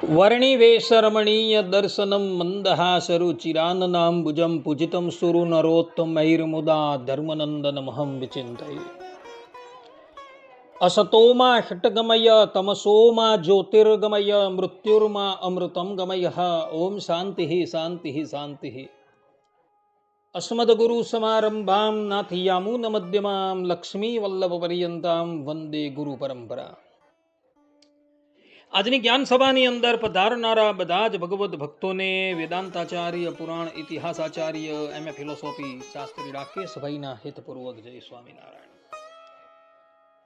વર્ણિવેશરમણીય દર્શનમ મંદહાસરુચિરાનનાંબુજમ પૂજિતમ સુરુ નરોત્તમૈર્મુદા ધર્મનંદનમહં વિચિંતયે. અસતોમાં ષટ્ગમય તમસોમાં જ્યોતિર્ગમય મૃત્યુર્મા અમૃતમ ગમય. ઓમ શાંતિ શાંતિ શાંતિ. અસ્મદ્ગુરુ સમારંભામ નાથયામૂન મધ્યમામ લક્ષ્મી વલ્લભ પર્યંતામ વંદે ગુરુ પરંપરા. આજની જ્ઞાન સભાની અંદર પધારનારા બધા જ ભગવત ભક્તોને વેદાંતાચાર્ય, પુરાણ ઇતિહાસાચાર્ય, એમએ ફિલોસોફી શાસ્ત્રી રાકેશભાઈના હિતપૂર્વક જય સ્વામિનારાયણ.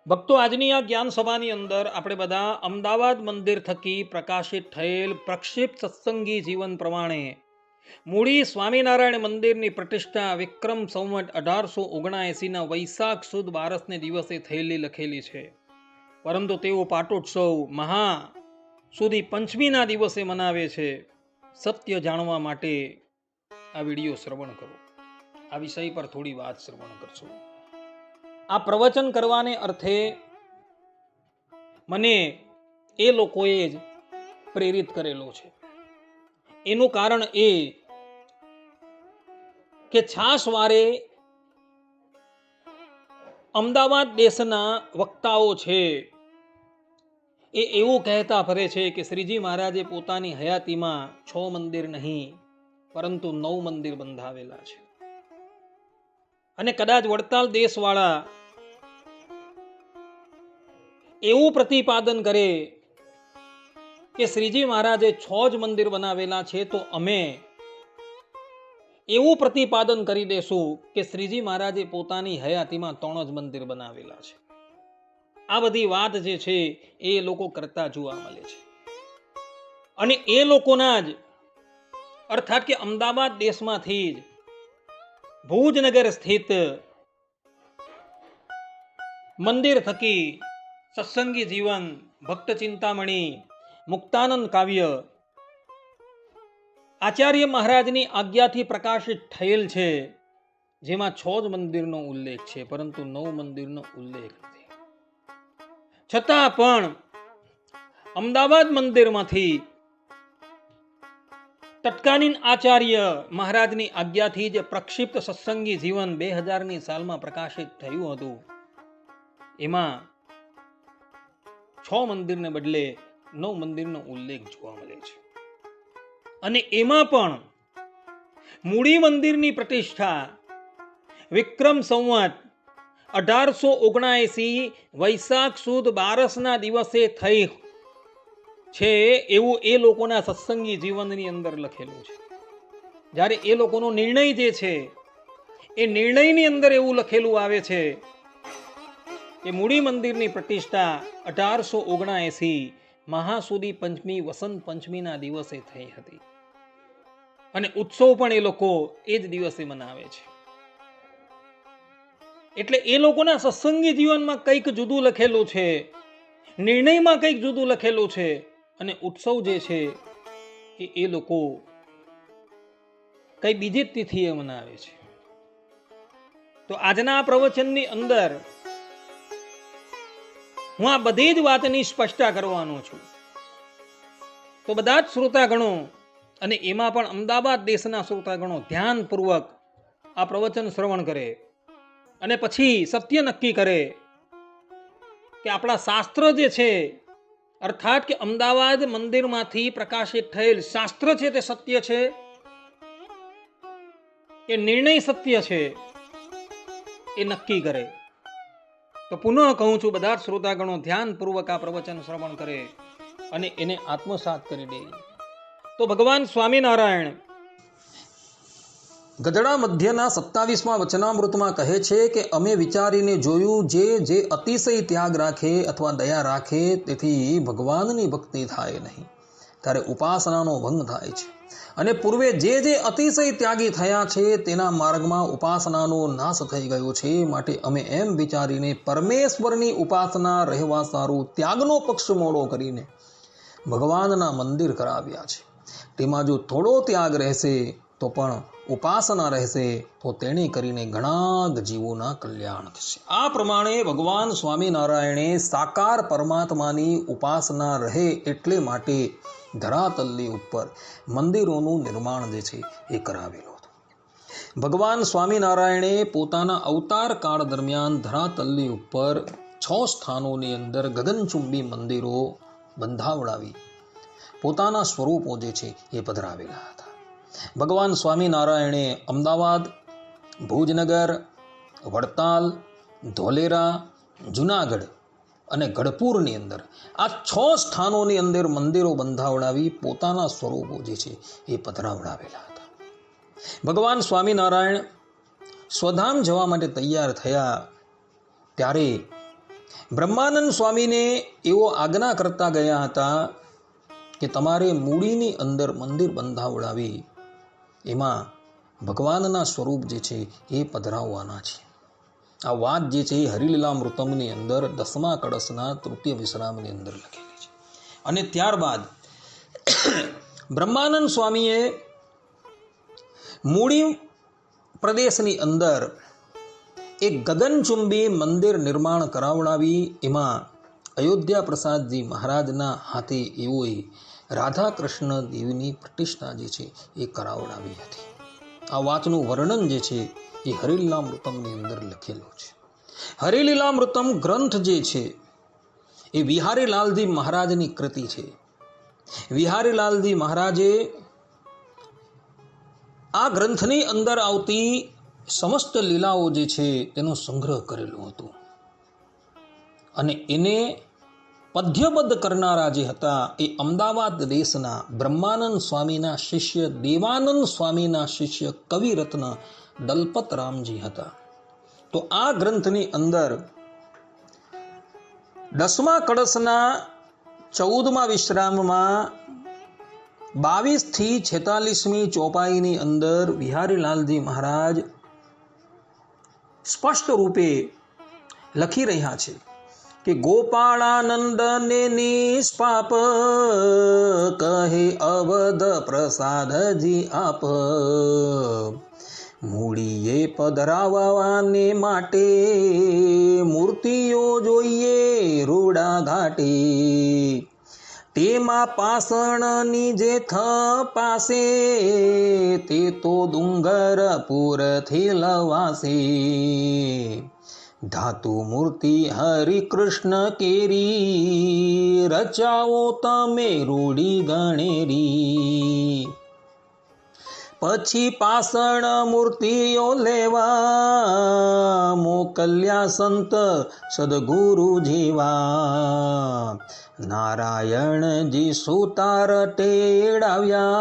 ભક્તો, આજની આ જ્ઞાન સભાની અંદર આપણે બધા અમદાવાદ મંદિર થકી પ્રકાશિત થયેલ પ્રક્ષિપ્ત સત્સંગી જીવન પ્રમાણે મૂળી સ્વામિનારાયણ મંદિરની પ્રતિષ્ઠા વિક્રમ સંવત 1879 વૈશાખ સુદ 12ને દિવસે થયેલી લખેલી છે. પરંતુ તેઓ પાટોત્સવ મહા સુધી પંચમીના દિવસે મનાવે છે. સત્ય જાણવા માટે આ વિડીયો શ્રવણ કરો. આ વિષય પર થોડી વાત શ્રવણ કરશો. આ પ્રવચન કરવાને અર્થે મને એ લોકોએ જ પ્રેરિત કરેલો છે. એનું કારણ એ કે છાશવારે અમદાવાદ દેશના વક્તાઓ છે એ એવું કહેતા ફરે છે કે શ્રીજી મહારાજે પોતાની હયાતીમાં 6 મંદિર નહીં પરંતુ 9 મંદિર બંધાવેલા છે. અને કદાચ વડતાલ દેશવાળા એવું પ્રતિપાદન કરે કે શ્રીજી મહારાજે 6 જ મંદિર બનાવેલા છે, તો અમે એવું પ્રતિપાદન કરી દેશું કે શ્રીજી મહારાજે પોતાની હયાતીમાં 3 જ મંદિર બનાવેલા છે. આ બધી વાત જે છે એ લોકો કરતા જોવા મળે છે. અને એ લોકોના જ અર્થાત કે અમદાવાદ દેશમાંથી જ ભુજનગર સ્થિત મંદિર થકી સત્સંગી જીવન, ભક્ત ચિંતામણી, મુક્તાનંદ કાવ્ય આચાર્ય મહારાજની આજ્ઞાથી પ્રકાશિત થયેલ છે, જેમાં 6 જ મંદિરનો ઉલ્લેખ છે પરંતુ 9 મંદિરનો ઉલ્લેખ નથી. છતાં પણ અમદાવાદ મંદિરમાંથી તત્કાલીન આચાર્ય મહારાજની આજ્ઞાથી જે પ્રક્ષિપ્ત સત્સંગી જીવન 2000ની સાલમાં પ્રકાશિત થયું હતું, એમાં 6 મંદિરને બદલે 9 મંદિરનો ઉલ્લેખ જોવા મળે છે. અને એમાં પણ મૂળી મંદિરની પ્રતિષ્ઠા વિક્રમ સંવત 1879 વૈશાખ સુદ 12ના દિવસે થઈ છે એવું એ લોકોના સત્સંગી જીવનની અંદર લખેલું છે. જ્યારે એ લોકોનો નિર્ણય જે છે એ નિર્ણયની અંદર એવું લખેલું આવે છે કે મૂળી મંદિરની પ્રતિષ્ઠા 1879 મહાસુદી પંચમી વસંત પંચમીના દિવસે થઈ હતી. અને ઉત્સવ પણ એ લોકો એ જ દિવસે મનાવે છે. એટલે એ લોકોના સત્સંગી જીવનમાં કંઈક જુદું લખેલું છે, નિર્ણયમાં કંઈક જુદું લખેલું છે, અને ઉત્સવ જે છે એ લોકો કઈ બીજી જ તિથિએ મનાવે છે. તો આજના પ્રવચનની અંદર હું આ બધી જ વાતની સ્પષ્ટતા કરવાનો છું. તો બધા જ શ્રોતાગણો, અને એમાં પણ અમદાવાદ દેશના શ્રોતાગણો ધ્યાનપૂર્વક આ પ્રવચન શ્રવણ કરે અને પછી સત્ય નક્કી કરે કે આપણા શાસ્ત્ર જે છે, અર્થાત કે અમદાવાદ મંદિરમાંથી પ્રકાશિત થયેલ શાસ્ત્ર છે તે સત્ય છે કે નિર્ણય સત્ય છે, એ નક્કી કરે. તો પુનઃ કહું છું, બધા જ શ્રોતાગણો ધ્યાનપૂર્વક આ પ્રવચન શ્રવણ કરે અને એને આત્મસાત કરી દે. તો ભગવાન સ્વામિનારાયણ ગધડા મધ્યના 27મા વચનામૃતમાં કહે છે કે અમે વિચારીને જોયું, જે અતિશય ત્યાગ રાખે અથવા દયા રાખે તેથી ભગવાનની ભક્તિ થાય નહીં, ત્યારે ઉપાસનાનો ભંગ થાય છે. અને પૂર્વે જે અતિશય ત્યાગી થયા છે તેના માર્ગમાં ઉપાસનાનો નાશ થઈ ગયો છે. માટે અમે એમ વિચારીને પરમેશ્વરની ઉપાસના રહેવા સારું ત્યાગનો પક્ષ મોડો કરીને ભગવાનના મંદિર કરાવ્યા છે. તેમાં જો થોડો ત્યાગ રહેશે તો પણ ઉપાસના રહેશે, તો તેને કરીને ઘણા જીવોના કલ્યાણ થશે. આ પ્રમાણે ભગવાન સ્વામિનારાયણે સાકાર પરમાત્માની ઉપાસના રહે એટલે માટે ધરાતલની ઉપર મંદિરોનું નિર્માણ જે છે એ કરાવેલું હતું. ભગવાન સ્વામિનારાયણે પોતાના અવતાર કાળ દરમિયાન ધરાતલની ઉપર 6 સ્થાનોની અંદર ગગનચુંબી મંદિરો બંધાવડાવી પોતાના સ્વરૂપો જે છે એ પધરાવેલા હતા. ભગવાન સ્વામિનારાયણે અમદાવાદ, ભુજનગર, વડતાલ, ધોલેરા, જુનાગઢ અને ગઢપુરની અંદર આ 6 સ્થાનોની અંદર મંદિરો બંધાવડાવી પોતાના સ્વરૂપો જે છે એ પધરાવડાવેલા હતા. ભગવાન સ્વામિનારાયણ સ્વધામ જવા માટે તૈયાર થયા ત્યારે બ્રહ્માનંદ સ્વામીને એવો આજ્ઞા કરતા ગયા હતા કે તમારે મૂડીની અંદર મંદિર બંધાવડાવી એમાં ભગવાનના સ્વરૂપ જે છે એ પધરાવવાના છે. આ વાત જે છે એ હરિલીલામૃતમની અંદર 10મા કળશના તૃતીય વિશ્રામની અંદર લખેલી છે. અને ત્યારબાદ બ્રહ્માનંદ સ્વામીએ મૂડી પ્રદેશની અંદર એક ગગનચુંબી મંદિર નિર્માણ કરાવડાવી એમાં અયોધ્યા પ્રસાદજી મહારાજના હાથે એઓએ રાધા કૃષ્ણ દેવની પ્રતિષ્ઠા જે છે એ કરાવડાવી હતી. આ વાતનું વર્ણન જે છે એ હરિલીલામૃતમની અંદર લખેલું છે. હરિલીલામૃતમ ગ્રંથ જે છે એ વિહારીલાલજી મહારાજની કૃતિ છે. વિહારીલાલજી મહારાજે આ ગ્રંથની અંદર આવતી સમસ્ત લીલાઓ જે છે તેનો સંગ્રહ કરેલો હતો અને એને પદ્યબદ્ધ કરનારા જે હતા એ અમદાવાદ દેશના બ્રહ્માનંદ સ્વામીના શિષ્ય દેવાનંદ સ્વામીના શિષ્ય કવિરત્ન દલપતરામજી હતા. તો આ ગ્રંથની અંદર 10મા કળશના 14મા વિશ્રામમાં 22 થી 46મી ચોપાઈની અંદર વિહારીલાલજી મહારાજ સ્પષ્ટ રૂપે લખી રહ્યા છે કે ગોપાળાનંદને નિષ્પાપ કહે અવધ પ્રસાદજી આપ, મૂડીએ પધરાવવાને માટે મૂર્તિઓ જોઈએ રૂડા ઘાટે, તેમાં પાષણની જે પાસે તે તો ડુંગરપુરથી લવાશે, ધાતુ મૂર્તિ હરિકૃષ્ણ કેરી રચાવો તમે રૂડી ગણેરી, પછી પાષણ મૂર્તિઓ લેવા મોકલ્યા સંત સદગુરુ જેવા, નારાયણજી સુતાર તેડાવ્યા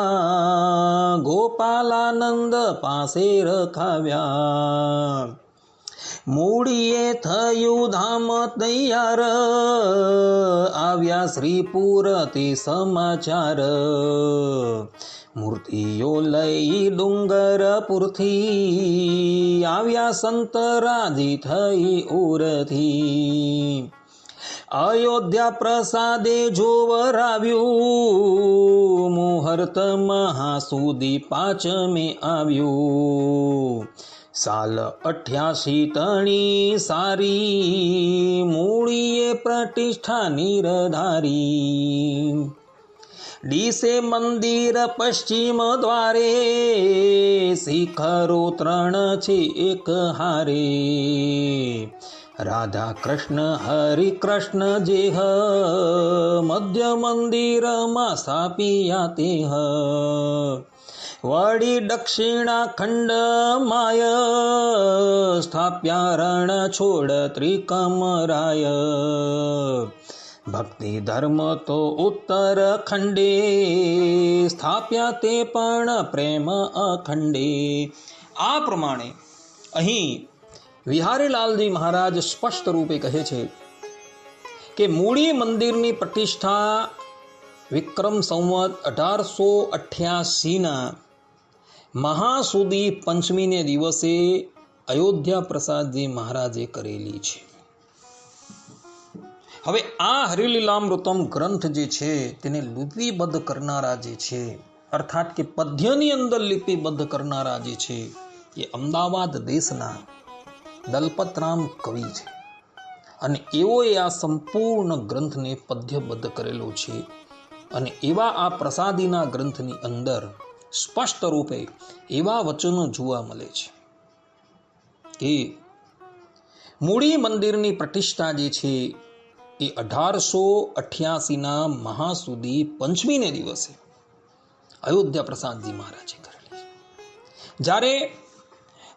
ગોપાલાનંદ પાસે રખાવ્યા, મૂડીએ થયું ધામ તૈયાર આવ્યા શ્રીપુર તે સમાચાર, મૂર્તિઓ લઈ ડુંગરપુરથી આવ્યા સંત રાજી થઈ ઉરથી, અયોધ્યા પ્રસાદે જોવરાવ્યું મુહૂર્ત મહાસુદી 5મે આવ્યું, સાલ 88 તણી સારી મૂડીએ પ્રતિષ્ઠા નિરધારી, ડીસે મંદિર પશ્ચિમ દ્વારે શિખરો 3 છે એક હારે, રાધા કૃષ્ણ હરિ કૃષ્ણ જેહ મધ્ય મંદિરમાં સ્થાપિયા તેહ, વળી દક્ષિણા ખંડમાય સ્થાપ્યા રણ છોડ ત્રિકમરાય, ભક્તિ ધર્મ તો ઉત્તર ખંડે સ્થાપ્યા તે પણ પ્રેમ અખંડે. આ પ્રમાણે અહીં વિહારીલાલજી મહારાજ સ્પષ્ટ રૂપે કહે છે કે મૂડી મંદિરની પ્રતિષ્ઠા વિક્રમ સંવત 1888ના મહાસુદી પંચમીને દિવસે અયોધ્યા પ્રસાદજી મહારાજે કરેલી છે. હવે આ હરિલીલામૃતમ ગ્રંથ જે છે તેને લિપિબદ્ધ કરનારા જે છે, અર્થાત કે પદ્યની અંદર લિપિબદ્ધ કરનારા જે છે એ અમદાવાદ દેશના દલપતરામ કવિ છે અને એઓએ આ સંપૂર્ણ ગ્રંથને પદ્યબદ્ધ કરેલો છે. અને એવા આ પ્રસાદીના ગ્રંથની અંદર સ્પષ્ટ રૂપે એવા વચનો જોવા મળે છે કે મૂળી મંદિરની પ્રતિષ્ઠા જે છે એ 1888ના મહાસુદી પંચમીને દિવસે અયોધ્યા પ્રસાદજી મહારાજે કરેલી છે. જ્યારે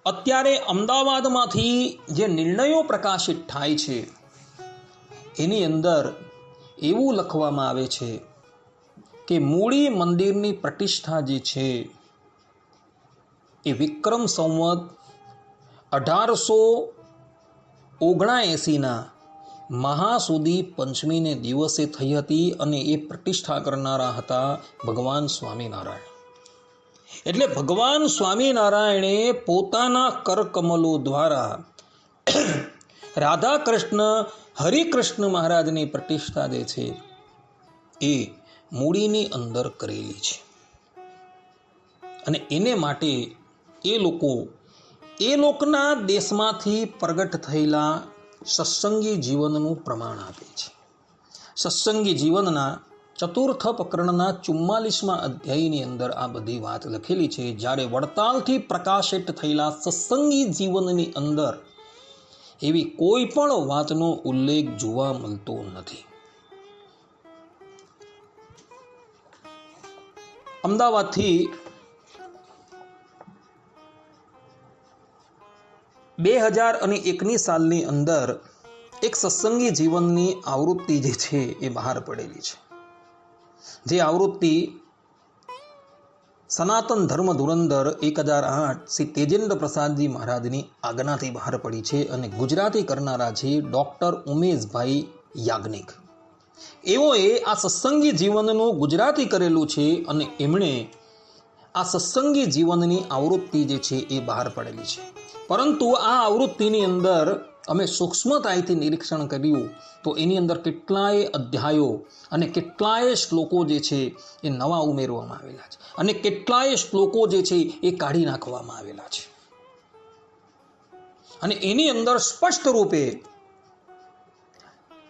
અત્યારે અમદાવાદમાંથી જે નિર્ણયો પ્રકાશિત થાય છે એની અંદર એવું લખવામાં આવે છે કે મૂળી મંદિરની પ્રતિષ્ઠા જે છે એ વિક્રમ સંવત 1879ના મહાસુદી પંચમીને દિવસે થઈ હતી અને એ પ્રતિષ્ઠા કરનારા હતા ભગવાન સ્વામિનારાયણ. એટલે ભગવાન સ્વામિનારાયણે પોતાના કરકમલો દ્વારા રાધા કૃષ્ણ હરિકૃષ્ણ મહારાજની પ્રતિષ્ઠા જે છે એ મૂળીની અંદર કરેલી છે. અને એને માટે એ લોકના દેશમાંથી પ્રગટ થયેલા સત્સંગી જીવનનું પ્રમાણ આપે છે. સત્સંગી જીવનના ચતુર્થ પ્રકરણના 44મા અધ્યાયની અંદર આ બધી વાત લખેલી છે. જ્યારે વડતાલથી પ્રકાશિત થયેલા સત્સંગી જીવનની અંદર એવી કોઈ પણ વાતનો ઉલ્લેખ જોવા મળતો નથી. અમદાવાદથી 2001ની સાલની અંદર એક સત્સંગી જીવનની આવૃત્તિ જે છે એ બહાર પડેલી છે. જે આવૃત્તિ સનાતન ધર્મ ધુરંધર 1008 શ્રી તેજેન્દ્ર પ્રસાદજી મહારાજની આજ્ઞાથી બહાર પડી છે અને ગુજરાતી કરનારા છે ડૉક્ટર ઉમેશભાઈ યાજ્ઞિક. એઓએ આ સત્સંગી જીવનનું ગુજરાતી કરેલું છે અને એમણે આ સત્સંગી જીવનની આવૃત્તિ જે છે એ બહાર પડેલી છે. પરંતુ આ આવૃત્તિની અંદર અમે સૂક્ષ્મતાથી નિરીક્ષણ કર્યું તો એની અંદર કેટલાય અધ્યાયો અને કેટલાય શ્લોકો જે છે એ નવા ઉમેરવામાં આવેલા છે અને કેટલાય શ્લોકો જે છે એ કાઢી નાખવામાં આવેલા છે. અને એની અંદર સ્પષ્ટ રૂપે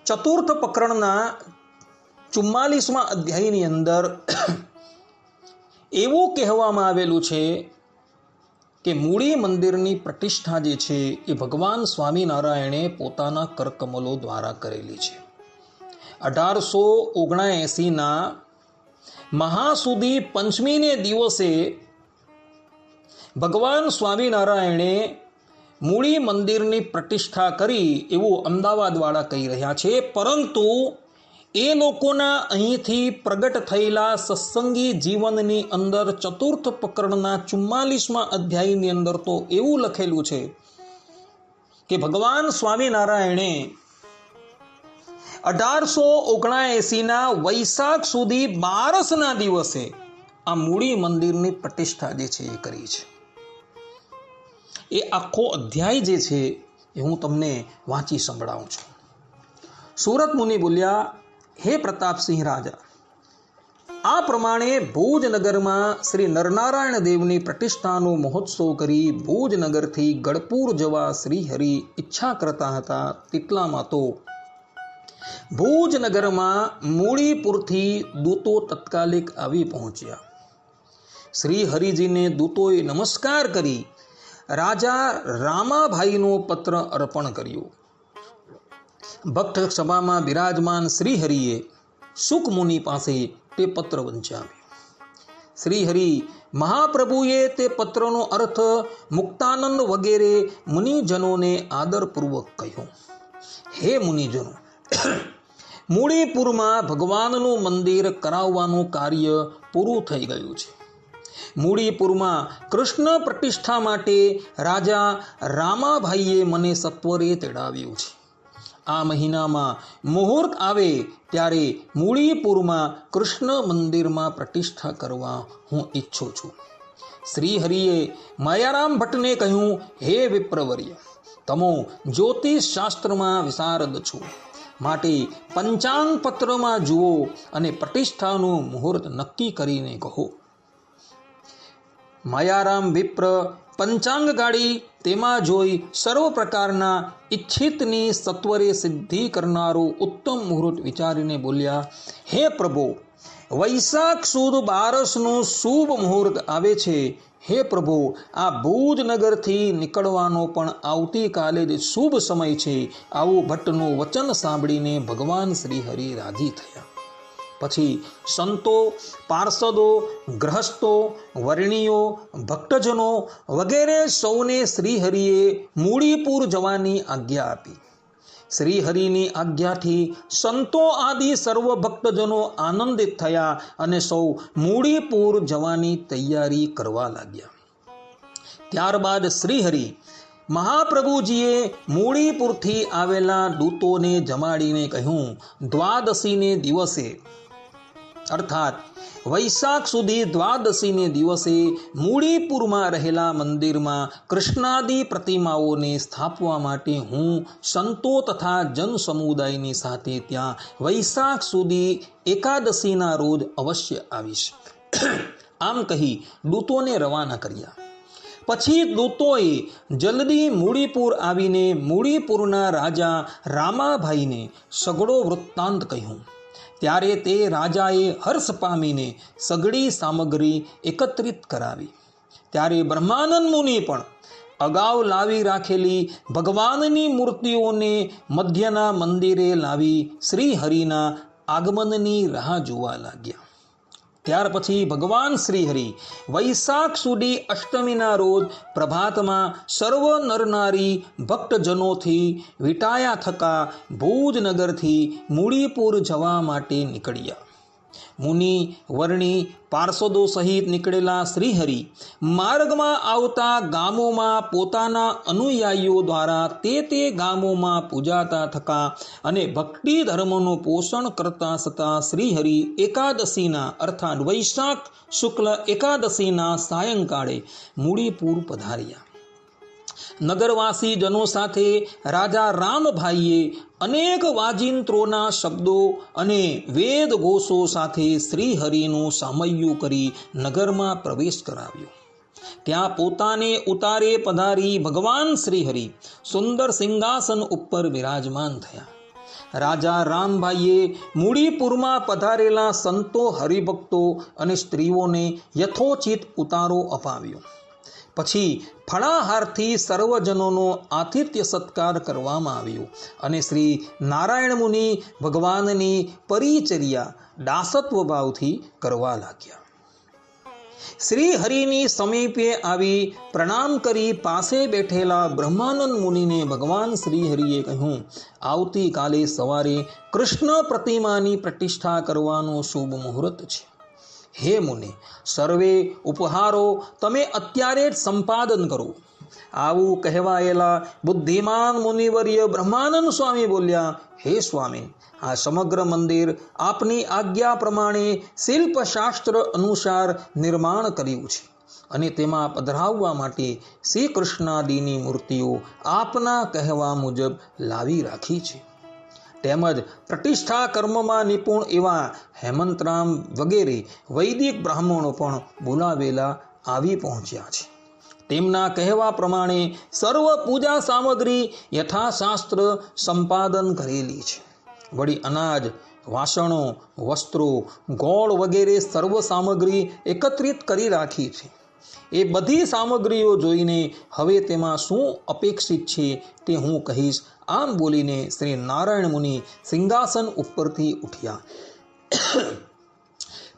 ચતુર્થ પ્રકરણના 44મા અધ્યાયની અંદર એવું કહેવામાં આવેલું છે કે મૂળી મંદિરની પ્રતિષ્ઠા જે છે એ ભગવાન સ્વામિનારાયણે પોતાના કરકમલો દ્વારા કરેલી છે. 1879ના મહાસુદી પંચમીને દિવસે ભગવાન સ્વામિનારાયણે મૂળી મંદિરની પ્રતિષ્ઠા કરી એવું અમદાવાદવાળા કહી રહ્યા છે. પરંતુ એ લોકોના અહીંથી પ્રગટ થયેલા સત્સંગી જીવનની અંદર ચતુર્થ પ્રકરણના 44મા અધ્યાયની અંદર તો એવું લખેલું છે કે ભગવાન સ્વામિનારાયણે 1879ના વૈશાખ સુધી 12ના દિવસે આ મૂળી મંદિરની પ્રતિષ્ઠા જે છે એ કરી છે. એ આખો અધ્યાય જે છે એ હું તમને વાંચી સંભળાવું છું. સુરત મુનિ બોલ્યા, હે પ્રતાપસિંહ રાજા, આ પ્રમાણે ભુજનગરમાં શ્રી નરનારાયણ દેવની પ્રતિષ્ઠાનો મહોત્સવ કરી ભુજનગરથી ગઢપુર જવા શ્રી હરિ ઈચ્છા કરતા હતા. તેટલામાં તો ભુજનગરમાં મૂળીપુરથી દૂતો તત્કાલિક આવી પહોંચ્યા. શ્રી હરિજીને દૂતોએ નમસ્કાર કરી રાજા રામાભાઈનો પત્ર અર્પણ કર્યો. ભક્ત સભામાં બિરાજમાન શ્રી હરિએ સુક મુનિ પાસે તે પત્ર વંચાવ્યો. શ્રી હરિ મહાપ્રભુએ તે પત્રનો અર્થ મુક્તાનંદ વગેરે મુનિજનોને આદરપૂર્વક કહ્યો. હે મુનિજનો, મૂળીપુરમાં ભગવાનનું મંદિર કરાવવાનું કાર્ય પૂરું થઈ ગયું છે. મૂળીપુરમાં કૃષ્ણ પ્રતિષ્ઠા માટે રાજા રામાભાઈએ મને સત્વરે તેડાવ્યું છે. આ મહિનામાં મુહૂર્ત આવે ત્યારે મૂળીપુરમાં કૃષ્ણ મંદિરમાં પ્રતિષ્ઠા કરવા હું ઈચ્છું છું. શ્રી હરિએ માયારામ ભટ્ટને કહ્યું, હે વિપ્રવર્ય, તમો જ્યોતિષ શાસ્ત્રમાં વિશારદ છો, માટે પંચાંગ પત્રમાં જુઓ અને પ્રતિષ્ઠાનું મુહૂર્ત નક્કી કરીને કહો. માયારામ વિપ્ર પંચાંગ ગાડી તેમાં જોઈ સર્વ પ્રકારના ઈચ્છિતની સત્વરે સિદ્ધિ કરનારું ઉત્તમ મુહૂર્ત વિચારીને બોલ્યા, હે પ્રભુ, વૈશાખ સુદ બારસનું શુભ મુહૂર્ત આવે છે. હે પ્રભુ, આ ભુજનગરથી નીકળવાનો પણ આવતીકાલે જ શુભ સમય છે. આવું ભટ્ટનું વચન સાંભળીને ભગવાન શ્રીહરિ રાજી થયા. પછી સંતો, પાર્ષદો, ગ્રહસ્થો, વર્ણીઓ, ભક્તજનો વગેરે સૌને શ્રીહરિએ મૂળીપુર જવાની આજ્ઞા આપી. શ્રીહરિની આજ્ઞાથી સંતો આદિ સર્વ ભક્તજનો આનંદિત થયા અને સૌ મૂળીપુર જવાની તૈયારી કરવા લાગ્યા. ત્યારબાદ શ્રીહરિ મહાપ્રભુજીએ મૂળીપુરથી આવેલા દૂતોને જમાડીને કહ્યું, દ્વાદશીને દિવસે અર્થાત વૈશાખ સુધી દ્વાદશીને દિવસે મૂળીપુરમાં રહેલા મંદિરમાં કૃષ્ણાદિ પ્રતિમાઓને સ્થાપવા માટે હું સંતો તથા જન સમુદાયની સાથે ત્યાં વૈશાખ સુધી એકાદશીના રોજ અવશ્ય આવીશ. આમ કહી દૂતોને રવાના કર્યા. પછી દૂતોએ જલ્દી મૂળીપુર આવીને મૂળીપુરના રાજા રામાભાઈને સઘળો વૃત્તાંત કહ્યું. ત્યારે તે રાજાએ હર્ષ પામીને સઘળી સામગ્રી એકત્રિત કરાવી. ત્યારે બ્રહ્માનંદ મુનિ પણ અગાઉ લાવી રાખેલી ભગવાનની મૂર્તિઓને મધ્યના મંદિરે લાવી શ્રીહરિના આગમનની રાહ જોવા લાગ્યા. ત્યાર પછી ભગવાન શ્રીહરિ વૈશાખ સુધી અષ્ટમીના રોજ પ્રભાતમાં સર્વ નરનારી ભક્તજનોથી વિટાયા થકા ભુજનગરથી મૂળીપુર જવા માટે નીકળ્યા. મુનિ, વર્ણી, પાર્ષદો સહિત નીકળેલા શ્રીહરિ માર્ગમાં આવતા ગામોમાં પોતાના અનુયાયીઓ દ્વારા તે ગામોમાં પૂજાતા થકા અને ભક્તિ ધર્મનું પોષણ કરતા થતા શ્રીહરિ એકાદશીના અર્થાત વૈશાખ શુક્લ એકાદશીના સાયંકાળે મૂળીપુર પધાર્યા. નગરવાસી જનો સાથે રાજા રામભાઈએ અનેક વાજિંત્રોના શબ્દો અને વેદ ઘોષો સાથે શ્રીહરિનું સામૈયું કરી નગરમાં પ્રવેશ કરાવ્યો. ત્યાં પોતાને ઉતારે પધારી ભગવાન શ્રીહરિ સુંદર સિંહાસન ઉપર વિરાજમાન થયા. રાજા રામભાઈએ મૂળીપુરમાં પધારેલા સંતો, હરિભક્તો અને સ્ત્રીઓને યથોચિત ઉતારો અપાવ્યો. પછી ફળાહારથી સર્વજનોનો આતિથ્ય સત્કાર કરવામાં આવ્યો અને શ્રી નારાયણ મુનિ ભગવાનની પરિચર્યા દાસત્વ ભાવથી કરવા લાગ્યા. શ્રી હરિની સમીપે આવી પ્રણામ કરી પાસે બેઠેલા બ્રહ્માનંદ મુનિને ભગવાન શ્રી હરિએ કહ્યું, આવતીકાલે સવારે કૃષ્ણ પ્રતિમાની પ્રતિષ્ઠા કરવાનો શુભ મુહૂર્ત છે. હે મુનિ, સર્વે ઉપહારો તમે અત્યારે જ સંપાદન કરો. આવું કહેવાયેલા બુદ્ધિમાન મુનિવર્ય બ્રહ્માનંદ સ્વામી બોલ્યા, હે સ્વામી, આ સમગ્ર મંદિર આપની આજ્ઞા પ્રમાણે શિલ્પશાસ્ત્ર અનુસાર નિર્માણ કર્યું છે અને તેમાં પધરાવવા માટે શ્રી કૃષ્ણાદિની મૂર્તિઓ આપના કહેવા મુજબ લાવી રાખી છે. તેમજ પ્રતિષ્ઠા કર્મમાં નિપુણ એવા હેમંતરામ વગેરે વૈદિક બ્રાહ્મણો પણ બોલાવેલા આવી પહોંચ્યા છે. તેમના કહેવા પ્રમાણે સર્વ પૂજા સામગ્રી યથાશાસ્ત્ર સંપાદન કરેલી છે. વળી અનાજ, વાસણો, વસ્ત્રો, ગોળ વગેરે સર્વ સામગ્રી એકત્રિત કરી રાખી છે. એ બધી સામગ્રીઓ જોઈને હવે તેમાં શું અપેક્ષિત છે તે હું કહીશ. આમ બોલીને શ્રી નારાયણ મુનિ સિંહાસન ઉપરથી ઉઠ્યા.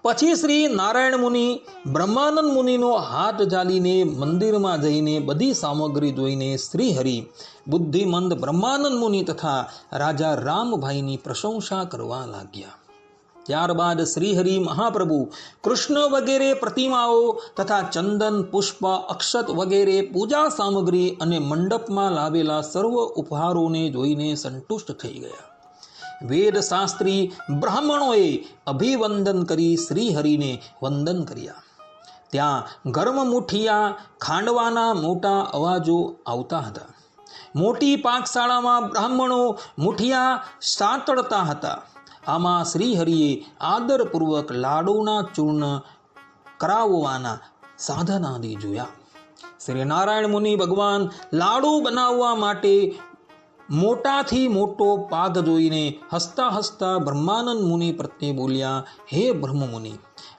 પછી શ્રી નારાયણ મુનિ બ્રહ્માનંદ મુનિનો હાથ ઝાલીને મંદિરમાં જઈને બધી સામગ્રી જોઈને શ્રીહરિ બુદ્ધિમંદ બ્રહ્માનંદ મુનિ તથા રાજા રામભાઈની પ્રશંસા કરવા લાગ્યા. ત્યારબાદ શ્રીહરિ મહાપ્રભુ કૃષ્ણ વગેરે પ્રતિમાઓ તથા ચંદન, પુષ્પ, અક્ષત વગેરે પૂજા સામગ્રી અને મંડપમાં લાવેલા સર્વ ઉપહારોને જોઈને સંતુષ્ટ થઈ ગયા. વેદ શાસ્ત્રી બ્રાહ્મણોએ અભિવંદન કરી શ્રીહરિને વંદન કર્યા. ત્યાં ગરમ મુઠિયા ખાંડવાના મોટા અવાજો આવતા હતા. મોટી પાકશાળામાં બ્રાહ્મણો મુઠિયા સાતળતા હતા. આમાં શ્રીહરિએ આદરપૂર્વક લાડુના ચૂર્ણ કરાવવાના સાધનાદિ જોયા. શ્રી નારાયણ મુનિ ભગવાન લાડુ બનાવવા માટે મોટાથી મોટો પાદ જોઈને હસતા હસતા બ્રહ્માનંદ મુનિ પ્રત્યે બોલ્યા, હે બ્રહ્મ મુનિ,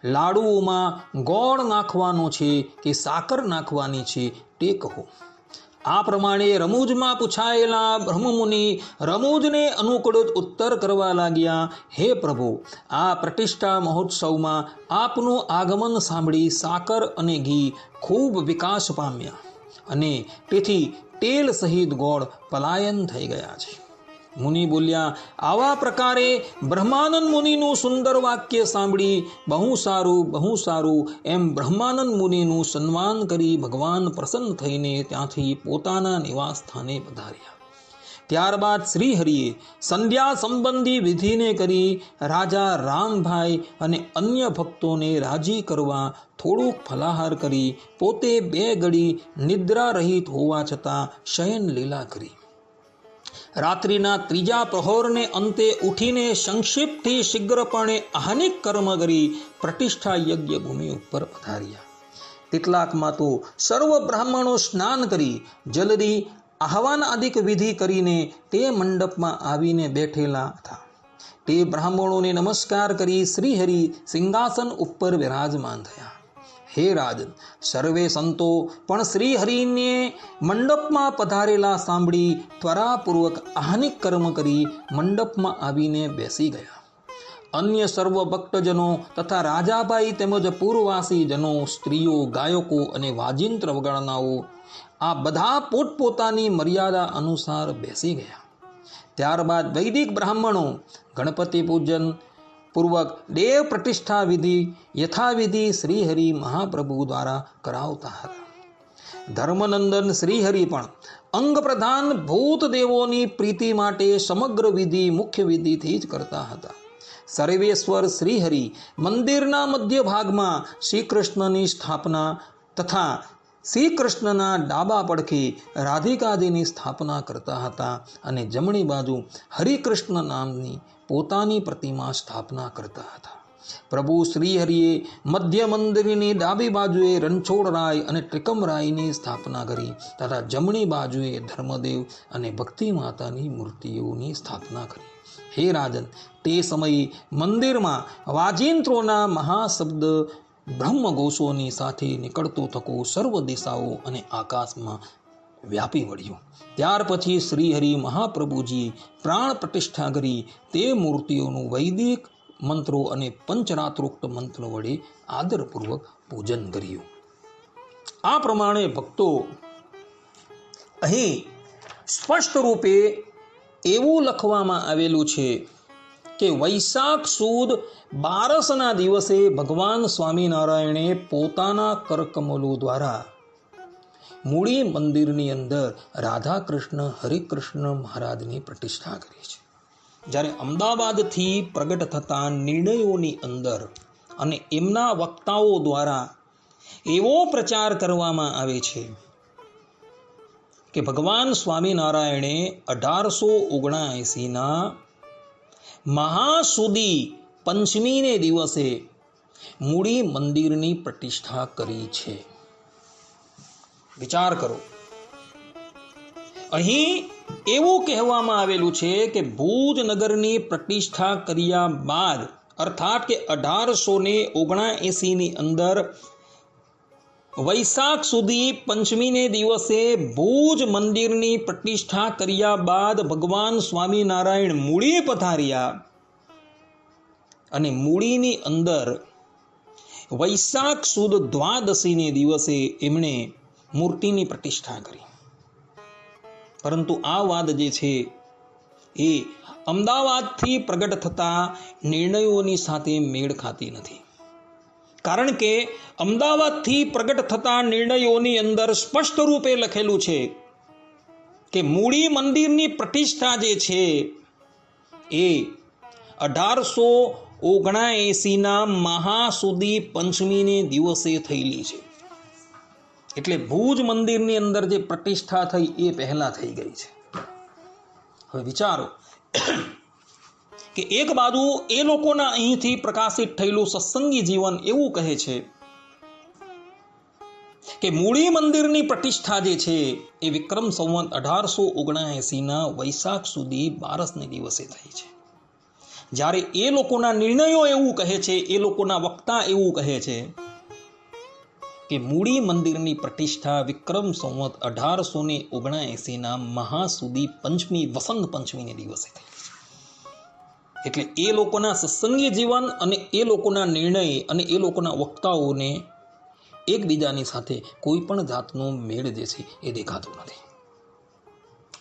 લાડુઓમાં ગોળ નાખવાનો છે કે સાકર નાખવાની છે તે કહો. આ પ્રમાણે રમૂજમાં પૂછાયેલા બ્રહ્મમુનિ રમૂજને અનુકૂળ ઉત્તર કરવા લાગ્યા, હે પ્રભુ, આ પ્રતિષ્ઠા મહોત્સવમાં આપનું આગમન સાંભળી સાકર અને ઘી ખૂબ વિકાસ પામ્યા અને તેથી તેલ સહિત ગોળ પલાયન થઈ ગયા છે. મુનિ બોલ્યા, આવા પ્રકારે બ્રહ્માનંદ મુનિનું સુંદર વાક્ય સાંભળી બહુ સારું એમ બ્રહ્માનંદ મુનિનું સન્માન કરી ભગવાન પ્રસન્ન થઈને ત્યાંથી પોતાના નિવાસ સ્થાને પધાર્યા. ત્યારબાદ શ્રીહરિએ સંધ્યા સંબંધી વિધિને કરી રાજા રામભાઈ અને અન્ય ભક્તોને રાજી કરવા થોડુંક ફલાહાર કરી પોતે 2 ઘડી નિદ્રા રહિત હોવા છતાં શયન લીલા કરી. રાત્રિના 3જા પ્રહોરને અંતે ઉઠીને સંક્ષિપ્તથી શીઘ્રપણે આહનિક કર્મ કરી પ્રતિષ્ઠા યજ્ઞ ભૂમિ ઉપર પધાર્યા. કેટલાકમાં તો સર્વ બ્રાહ્મણો સ્નાન કરી જલ્દી આહવાન આદિક વિધિ કરીને તે મંડપમાં આવીને બેઠેલા હતા. તે બ્રાહ્મણોને નમસ્કાર કરી શ્રીહરિ સિંહાસન ઉપર વિરાજમાન થયા. હે રાજન, સર્વે સંતો પણ શ્રીહરિને મંડપમાં પધારેલા સાંભળી ત્વરાપૂર્વક આહનિક કર્મ કરી મંડપમાં આવીને બેસી ગયા. અન્ય સર્વ ભક્તજનો તથા રાજાભાઈ તેમજ પૂર્વવાસી જનો, સ્ત્રીઓ, ગાયકો અને વાજિંત્ર વગાડનાઓ આ બધા પોતપોતાની મર્યાદા અનુસાર બેસી ગયા. ત્યારબાદ વૈદિક બ્રાહ્મણો ગણપતિ પૂજન પૂર્વક દેવ પ્રતિષ્ઠા વિધિ યથાવિધિ શ્રીહરિ મહાપ્રભુ દ્વારા કરાવતા હતા. ધર્મનંદન શ્રીહરિ પણ અંગ પ્રધાન ભૂત દેવોની પ્રીતિ માટે સમગ્ર વિધિ મુખ્ય વિધિથી જ કરતા હતા. સર્વેશ્વર શ્રીહરિ મંદિરના મધ્ય ભાગમાં શ્રી કૃષ્ણની સ્થાપના તથા શ્રી કૃષ્ણના ડાબા પડખે રાધિકાજીની સ્થાપના કરતા હતા અને જમણી બાજુ હરિકૃષ્ણ નામની પોતાની પ્રતિમા સ્થાપના કરતા હતા. પ્રભુ શ્રીહરિએ મધ્ય મંદિરની ડાબી બાજુએ રણછોડરાય અને ત્રિકમરાયની સ્થાપના કરી તથા જમણી બાજુએ ધર્મદેવ અને ભક્તિ માતાની મૂર્તિઓની સ્થાપના કરી. હે રાજન, તે સમયે મંદિરમાં વાજિંત્રોના મહાશબ્દ બ્રહ્મઘોષોની સાથે નીકળતો થકો સર્વ દિશાઓ અને આકાશમાં વ્યાપી વળ્યો. ત્યાર પછી શ્રીહરિ મહાપ્રભુજીએ પ્રાણ પ્રતિષ્ઠા કરી તે મૂર્તિઓનું વૈદિક મંત્રો અને પંચરાત્રોક્ત મંત્રો વડે આદરપૂર્વક પૂજન કર્યું. આ પ્રમાણે ભક્તો અહીં સ્પષ્ટ રૂપે એવું લખવામાં આવેલું છે કે વૈશાખ સુદ 12ના દિવસે ભગવાન સ્વામિનારાયણે પોતાના કરકમલો દ્વારા મૂળી મંદિરની અંદર રાધા કૃષ્ણ હરિકૃષ્ણ મહારાજની પ્રતિષ્ઠા કરી છે. જ્યારે અમદાવાદથી પ્રગટ થતા નિર્ણયોની અંદર અને એમના વક્તાઓ દ્વારા એવો પ્રચાર કરવામાં આવે છે કે ભગવાન સ્વામિનારાયણે 1879ના મહાસુદી પંચમીને દિવસે મૂળી મંદિરની પ્રતિષ્ઠા કરી છે. વિચાર કરો, અહીં એવું કહેવામાં આવેલું છે કે ભુજ નગરની પ્રતિષ્ઠા કર્યા બાદ અર્થાત કે 1879ની અંદર વૈશાખ સુધી પંચમીને દિવસે ભુજ મંદિરની પ્રતિષ્ઠા કર્યા બાદ ભગવાન સ્વામિનારાયણ મૂળી પધાર્યા અને મૂળીની અંદર વૈશાખ સુદ દ્વાદશીને દિવસે એમણે મૂર્તિની પ્રતિષ્ઠા કરી. પરંતુ આ વાત જે છે એ અમદાવાદથી પ્રગટ થતા નિર્ણયોની સાથે મેળ ખાતી નથી. કારણ કે અમદાવાદથી પ્રગટ થતા નિર્ણયોની અંદર સ્પષ્ટ રૂપે લખેલું છે કે મૂળી મંદિરની પ્રતિષ્ઠા જે છે એ 1879ના મહાસુદી પંચમીને દિવસે થયેલી છે. એટલે ભુજ મંદિરની અંદર જે પ્રતિષ્ઠા થઈ એ પહેલા થઈ ગઈ છે. હવે વિચારો કે એક બાજુ એ લોકોના અહીંથી પ્રકાશિત થયેલું સત્સંગી જીવન એવું કહે છે કે મૂળી મંદિરની પ્રતિષ્ઠા જે છે એ વિક્રમ સંવત 1879ના વૈશાખ સુધી 12ને દિવસે થઈ છે. જ્યારે એ લોકોના નિર્ણયો એવું કહે છે, એ લોકોના વક્તા એવું કહે છે કે મૂળી મંદિરની પ્રતિષ્ઠા વિક્રમ સંવત 1879ના મહાસુદી પંચમી વસંત પંચમીને દિવસે થઈ. એટલે એ લોકોના સત્સંગી જીવન અને એ લોકોના નિર્ણય અને એ લોકોના વક્તાઓને એકબીજાની સાથે કોઈ પણ જાતનો મેળ જે છે એ દેખાતો નથી.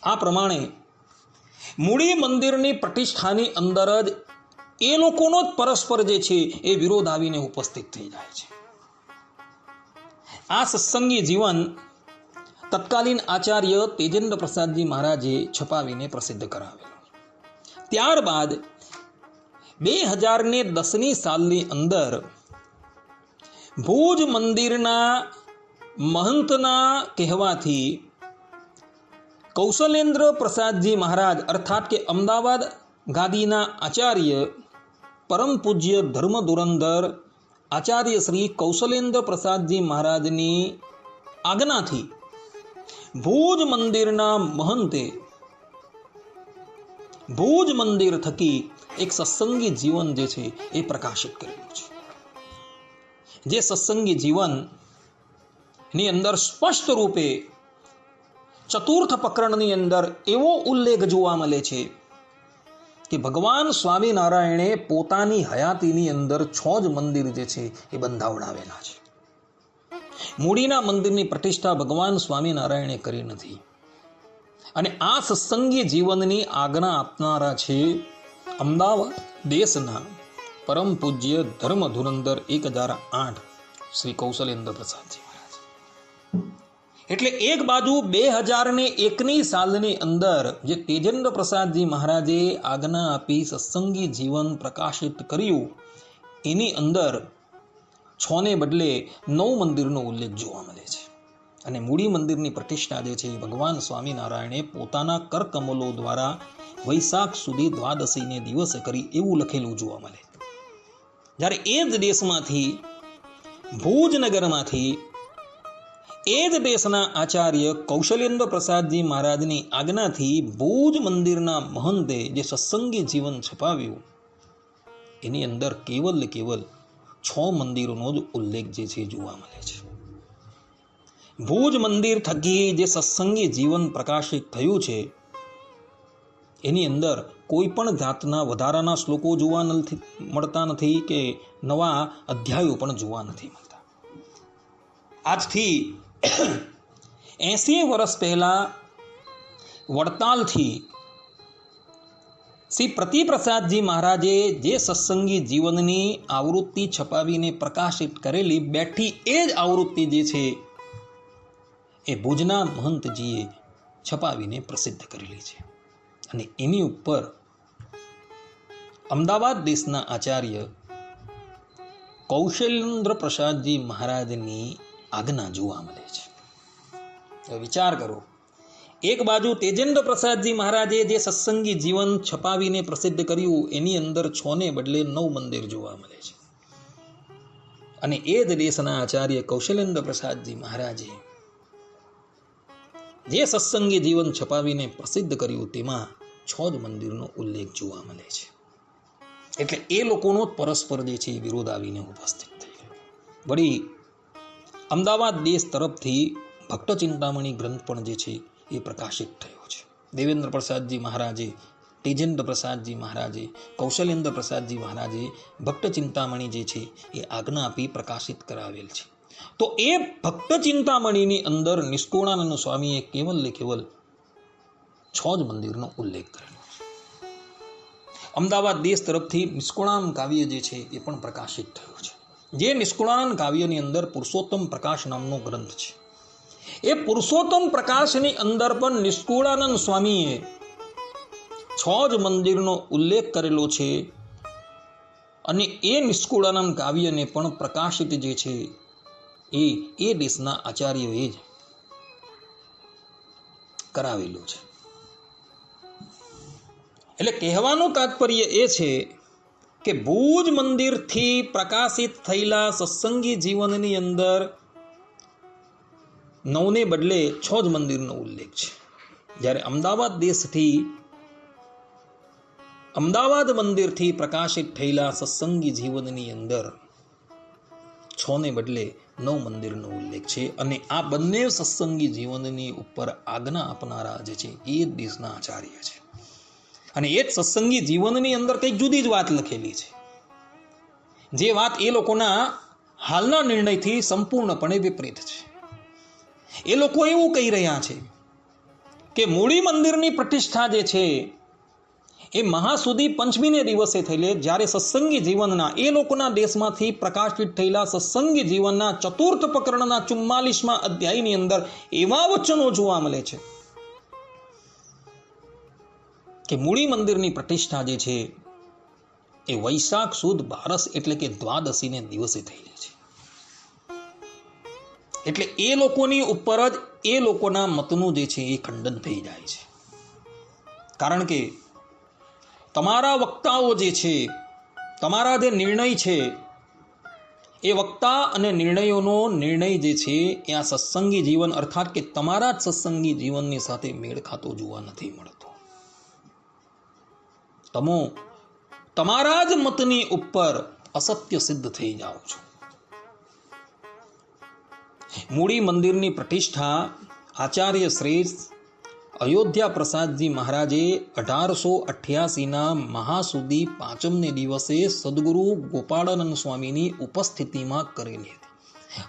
આ પ્રમાણે મૂળી મંદિરની પ્રતિષ્ઠાની અંદર જ એ લોકોનો જ પરસ્પર જે છે એ વિરોધ આવીને ઉપસ્થિત થઈ જાય છે. આ સત્સંગી જીવન તત્કાલીન આચાર્ય તેજેન્દ્ર પ્રસાદજી મહારાજે છપાવીને પ્રસિદ્ધ કરાવેલું. ત્યારબાદ 2010ની સાલની અંદર ભુજ મંદિરના મહંતના કહેવાથી કૌશલેન્દ્ર પ્રસાદજી મહારાજ અર્થાત કે અમદાવાદ ગાદીના આચાર્ય પરમ પૂજ્ય ધર્મ ધુરંધર આચાર્ય શ્રી કૌશલેન્દ્ર પ્રસાદજી મહારાજની આજ્ઞાથી ભુજ મંદિરના મહંતે ભુજ મંદિર થકી એક સત્સંગી જીવન જે છે એ પ્રકાશિત કરેલું છે. જે સત્સંગી જીવનની અંદર સ્પષ્ટ રૂપે ચતુર્થ પ્રકરણની અંદર એવો ઉલ્લેખ જોવા મળે છે કે ભગવાન સ્વામિનારાયણે પોતાની હયાતીની અંદર 6 જ મંદિર જે છે એ બંધાવડાવેલા છે. મૂળીના મંદિરની પ્રતિષ્ઠા ભગવાન સ્વામિનારાયણે કરી નથી. અને આ સત્સંગી જીવનની આજ્ઞા આપનારા છે અમદાવાદ દેશના પરમ પૂજ્ય ધર્મ ધુરંધર 1008 શ્રી કૌશલેન્દ્ર પ્રસાદજી મહારાજ. એટલે એક બાજુ 2001ની સાલની અંદર જે તેજેન્દ્ર પ્રસાદજી મહારાજે આજ્ઞા આપી સત્સંગી જીવન પ્રકાશિત કર્યું, એની અંદર 6ને બદલે 9 મંદિરનો ઉલ્લેખ જોવા મળે છે. અને મૂળી મંદિરની પ્રતિષ્ઠા જે છે ભગવાન સ્વામિનારાયણે પોતાના કરકમલો દ્વારા વૈશાખ સુધી દ્વાદશીને દિવસે કરી એવું લખેલું જોવા મળે. જ્યારે એ જ દેશમાંથી ભુજનગરમાંથી એ જ દેશના આચાર્ય કૌશલેન્દ્ર પ્રસાદજી મહારાજની આજ્ઞાથી ભુજ મંદિરના મહંતે જે સત્સંગી જીવન છપાવ્યું એની અંદર કેવલ 6 મંદિરોનો જ ઉલ્લેખ જે છે જોવા મળે છે. ભુજ મંદિર થકી જે સત્સંગી જીવન પ્રકાશિત થયું છે એની અંદર કોઈ પણ જાતના વધારાના શ્લોકો જોવા મળતા નથી કે નવા અધ્યાયો પણ જોવા નથી મળતા. આજથી 80 વર્ષ પહેલા વડતાલથી શ્રી પ્રતિપ્રસાદજી મહારાજે જે સત્સંગી જીવનની આવૃત્તિ છપાવીને પ્રકાશિત કરેલી બેઠી એ જ આવૃત્તિ જે છે એ ભુજના મહંતજીએ છપાવીને પ્રસિદ્ધ કરેલી છે. અને એની ઉપર અમદાવાદ દેશના આચાર્ય કૌશલેન્દ્ર પ્રસાદજી મહારાજની આજ્ઞા જોવા મળે છે. વિચાર કરો, એક બાજુ તેજેન્દ્ર પ્રસાદજી મહારાજે જે સત્સંગી જીવન છપાવીને પ્રસિદ્ધ કર્યું એની અંદર 6ને બદલે 9 મંદિર જોવા મળે છે. અને એ જ દેશના આચાર્ય કૌશલેન્દ્ર પ્રસાદજી મહારાજે જે સત્સંગી જીવન છપાવીને પ્રસિદ્ધ કર્યું તેમાં 6 જ મંદિરનો ઉલ્લેખ જોવા મળે છે. એટલે એ લોકોનો પરસ્પર જે છે વિરોધ આવીને ઉપસ્થિત થઈ ગયો. વળી અમદાવાદ દેશ તરફથી ભક્ત ચિંતામણી ગ્રંથ પણ જે છે એ પ્રકાશિત થયો છે. દેવેન્દ્ર પ્રસાદજી મહારાજે, તેજેન્દ્ર પ્રસાદજી મહારાજે, કૌશલેન્દ્ર પ્રસાદજી મહારાજે ભક્ત ચિંતામણી જે છે એ આજ્ઞા આપી પ્રકાશિત કરાવેલ છે. તો એ ભક્ત ચિંતામણીની અંદર નિષ્કુળાનંદ સ્વામીએ કેવલ 6 જ મંદિરનો ઉલ્લેખ કરેલો છે. અમદાવાદ દેશ તરફથી નિષ્કુળાનંદ કાવ્ય જે છે એ પણ પ્રકાશિત થયું છે. જે નિષ્કુળાનંદ કાવ્યની અંદર પુરુષોત્તમ પ્રકાશ નામનો ગ્રંથ છે. એ પુરુષોત્તમ પ્રકાશની અંદર પણ નિષ્કુળાનંદ સ્વામીએ 6 જ મંદિરનો ઉલ્લેખ કરેલો છે. અને એ નિષ્કુળાનંદ કાવ્યને પણ પ્રકાશિત જે છે એ દેશના આચાર્યોએ જ કરાવેલું છે. એટલે કહેવાનું તાત્પર્ય એ છે કે ભુજ મંદિરથી પ્રકાશિત થયેલા સત્સંગી જીવનની અંદર 9ને બદલે 6 જ મંદિરનો ઉલ્લેખ છે. જ્યારે અમદાવાદ મંદિરથી પ્રકાશિત થયેલા સત્સંગી જીવનની અંદર 6ને બદલે 9 મંદિરનો ઉલ્લેખ છે. અને આ બંને સત્સંગી જીવનની ઉપર આજ્ઞા આપનારા જે છે એ દેશના આચાર્ય છે. અને એ જ સત્સંગી જીવનની અંદર કંઈક જુદી જ વાત લખેલી છે, જે વાત એ લોકોના હાલના નિર્ણયથી સંપૂર્ણપણે વિપરીત છે. એ લોકો એવું કહી રહ્યા છે કે મૂળી મંદિરની પ્રતિષ્ઠા જે છે એ મહાસુદી પંચમીને દિવસે થયેલી, જ્યારે સત્સંગી જીવનના એ લોકોના દેશમાંથી પ્રકાશિત થયેલા સત્સંગી જીવનના 4th પ્રકરણના 44મા અધ્યાયની અંદર એવા વચનો જોવા મળે છે કે મૂળી મંદિરની પ્રતિષ્ઠા જે છે એ વૈશાખ સુદ 12 એટલે કે દ્વાદશીને દિવસે થયેલી છે. એટલે એ લોકોની ઉપર જ એ લોકોના મતનું જે છે એ ખંડન થઈ જાય છે. કારણ કે તમારા વક્તાઓ જે છે, તમારા જે નિર્ણય છે, એ વક્તા અને નિર્ણયોનો નિર્ણય જે છે એ આ સત્સંગી જીવન અર્થાત કે તમારા જ સત્સંગી જીવનની સાથે મેળ ખાતો જોવા નથી મળતો. તમે તમારા જ મતની ઉપર અસત્ય સિદ્ધ થઈ જાઓ છો. મૂળી મંદિરની પ્રતિષ્ઠા આચાર્ય શ્રેષ્ઠ અયોધ્યા પ્રસાદજી મહારાજે 1888ના મહાસુદી 5મને દિવસે સદગુરુ ગોપાળાનંદ સ્વામીની ઉપસ્થિતિમાં કરેલી હતી.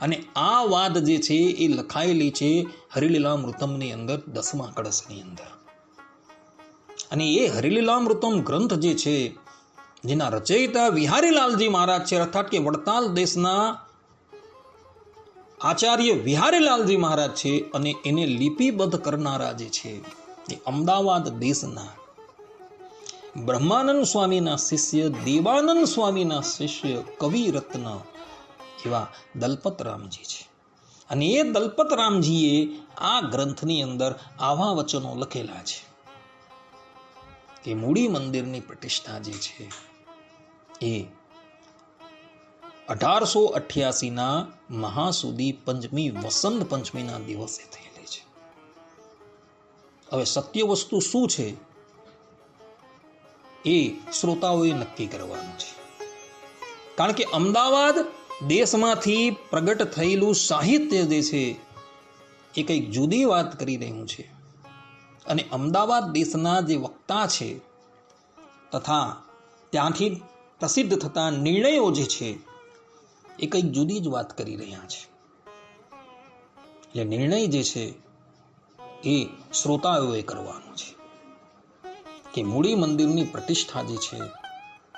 અને આ વાત જે છે એ લખાયેલી છે હરિલીલામૃતમની અંદર 10મા કળશની અંદર. અને એ હરિલીલામૃતમ ગ્રંથ જે છે, જેના રચયિતા વિહારીલાલજી મહારાજ છે, અર્થાત કે વડતાલ દેશના આચાર્ય વિહારીલાલજી મહારાજ છે. અને એને લિપિબદ્ધ કરનારા જે છે એ અમદાવાદ દેશના બ્રહ્માનંદ સ્વામીના શિષ્ય, દેવાનંદ સ્વામીના શિષ્ય કવિ રત્ન એવા દલપતરામજી છે. અને એ દલપતરામજીએ આ ગ્રંથની અંદર આવા વચનો લખેલા છે કે મૂળી મંદિરની પ્રતિષ્ઠા જે છે એ 1888ના મહાસુદી પંચમી વસંત પંચમીના દિવસે થયેલી છે. હવે સત્ય વસ્તુ શું છે એ શ્રોતાઓએ નક્કી કરવાનું છે. કારણ કે અમદાવાદ દેશમાંથી પ્રગટ થયેલું સાહિત્ય જે છે એ કંઈક જુદી વાત કરી રહ્યું છે. અને અમદાવાદ દેશના જે વક્તા છે તથા ત્યાંથી પ્રસિદ્ધ થતા નિર્ણયો જે છે એ કંઈક જુદી જ વાત કરી રહ્યા છે. એટલે નિર્ણય જે છે એ શ્રોતાઓએ કરવાનો છે કે મૂળી મંદિરની પ્રતિષ્ઠા જે છે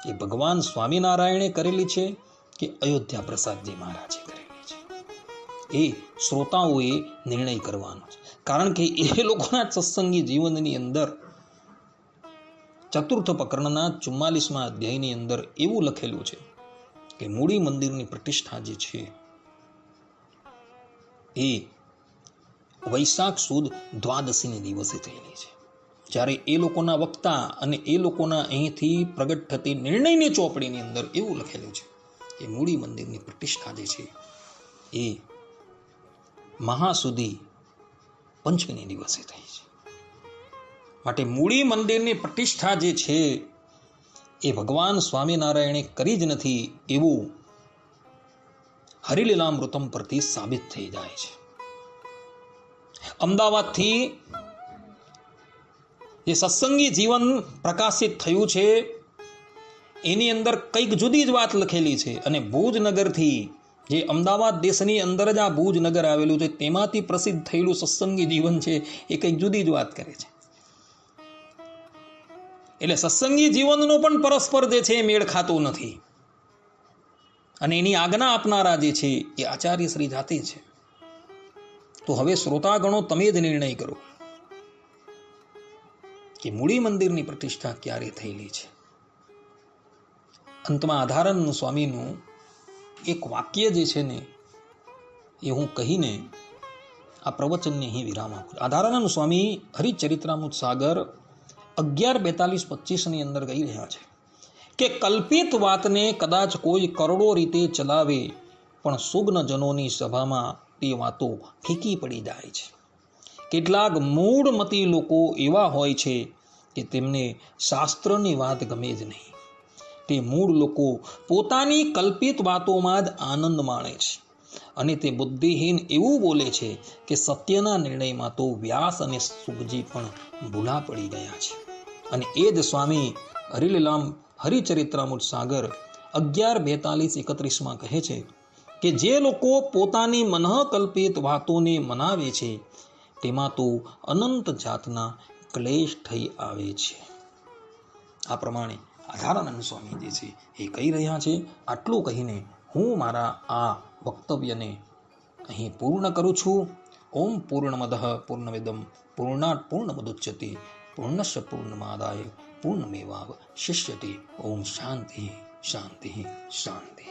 એ ભગવાન સ્વામિનારાયણે કરેલી છે કે અયોધ્યા પ્રસાદજી મહારાજે કરેલી છે. એ શ્રોતાઓએ નિર્ણય કરવાનો છે. કારણ કે એ લોકોના સત્સંગી જીવનની અંદર 4th પ્રકરણના 44મા અધ્યાયની અંદર એવું લખેલું છે કે મૂળી મંદિરની પ્રતિષ્ઠા જે છે એ વૈશાખ સુદ દ્વાદશીને દિવસે થયેલી છે. જ્યારે એ લોકોના વક્તા અને એ લોકોના અહીંથી પ્રગટ થતી નિર્ણયની ચોપડીની અંદર એવું લખેલું છે કે મૂળી મંદિરની પ્રતિષ્ઠા જે છે એ મહાસુદી પંચમીને દિવસે થઈ છે. માટે મૂળી મંદિરની પ્રતિષ્ઠા જે છે એ ભગવાન સ્વામિનારાયણે કરી જ નથી એવું હરિલીલામૃતમ પરથી સાબિત થઈ જાય છે. અમદાવાદથી જે સત્સંગી જીવન પ્રકાશિત થયું છે એની અંદર કંઈક જુદી જ વાત લખેલી છે. અને ભુજનગરથી, જે અમદાવાદ દેશની અંદર જ આ ભુજનગર આવેલું છે, તેમાંથી પ્રસિદ્ધ થયેલું સત્સંગી જીવન છે એ કંઈક જુદી જ વાત કરે છે. એટલે સત્સંગી જીવનનો પણ પરસ્પર જે છે એ મેળ ખાતો નથી. અને એની આજ્ઞા આપનારા જે છે એ આચાર્ય શ્રી જાતે છે. તો હવે શ્રોતાગણો તમે જ નિર્ણય કરો કે મૂળી મંદિરની પ્રતિષ્ઠા ક્યારે થયેલી છે. અંતમાં આધારાનંદ સ્વામીનું એક વાક્ય જે છે ને એ હું કહીને આ પ્રવચનને અહીં વિરામ આપું. આધારાનંદ સ્વામી હરિચરિત્રામૃત સાગર 11:42-25 ની અંદર કહી રહ્યા છે કે કલ્પિત વાતને કદાચ કોઈ કરોડો રીતે ચલાવે, પણ સુગ્ન જનોની સભામાં તે વાતો ફીકી પડી જાય છે. કેટલાક મૂળમતી લોકો એવા હોય છે કે તેમને શાસ્ત્રની વાત ગમે જ નહીં. તે મૂળ લોકો પોતાની કલ્પિત વાતોમાં જ આનંદ માણે છે અને તે બુદ્ધિહીન એવું બોલે છે કે સત્યના નિર્ણયમાં તો વ્યાસ અને સુખજી પણ ભૂલા પડી ગયા છે. અને એ જ સ્વામી હરિલીલામ હરિચરિત્રામૃત સાગર 11:42-31 કહે છે કે જે લોકો પોતાની મનઃકલ્પિત વાતોને મનાવે છે તેમાં તો અનંત જાતના ક્લેશ થઈ આવે છે. આ પ્રમાણે આધારાનંદ સ્વામી જે છે એ કહી રહ્યા છે. આટલું કહીને હું મારા આ વક્તવ્યને અહીં પૂર્ણ કરું છું. ઓમ પૂર્ણમદઃ પૂર્ણમિદં પૂર્ણાત પૂર્ણમુદચ્યતે પૂર્ણસ્ય પૂર્ણમાદાય પૂર્ણમેવાવશિષ્યતે. ઓમ શાંતિ શાંતિ શાંતિ.